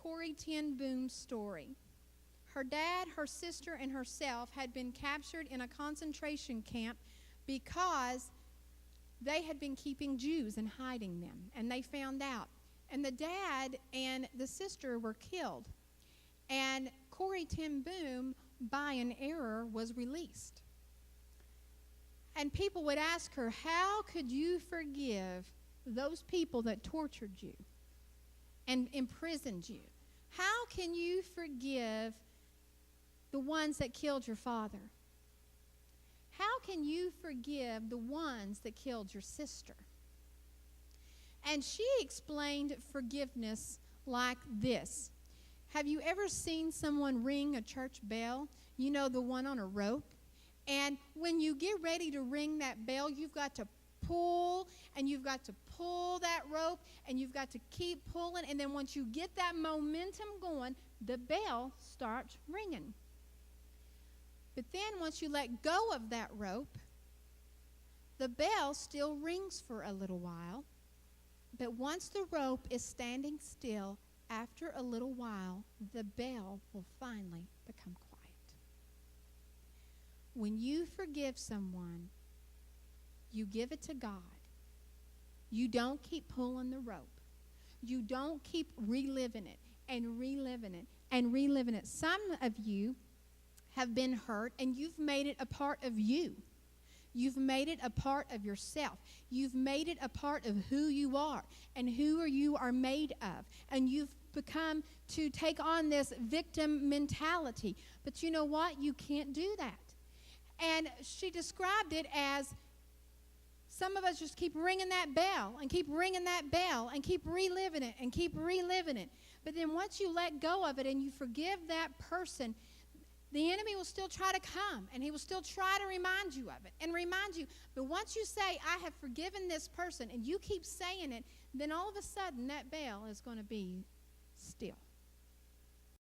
Corrie ten Boom's story. Her dad, her sister, and herself had been captured in a concentration camp because they had been keeping Jews and hiding them, and they found out. And the dad and the sister were killed. And Corrie ten Boom, by an error, was released. And people would ask her, how could you forgive those people that tortured you and imprisoned you? How can you forgive the ones that killed your father? How can you forgive the ones that killed your sister? And she explained forgiveness like this. Have you ever seen someone ring a church bell? You know, the one on a rope? And when you get ready to ring that bell, you've got to pull, and you've got to pull that rope, and you've got to keep pulling. And then once you get that momentum going, the bell starts ringing. But then once you let go of that rope, the bell still rings for a little while. But once the rope is standing still, after a little while, the bell will finally become quiet. When you forgive someone, you give it to God. You don't keep pulling the rope. You don't keep reliving it and reliving it and reliving it. Some of you have been hurt, and you've made it a part of you. You've made it a part of yourself. You've made it a part of who you are and who you are made of. And you've become to take on this victim mentality. But you know what? You can't do that. And she described it as some of us just keep ringing that bell and keep ringing that bell and keep reliving it and keep reliving it. But then once you let go of it and you forgive that person, the enemy will still try to come, and he will still try to remind you of it and remind you. But once you say, I have forgiven this person, and you keep saying it, then all of a sudden that bell is going to be still.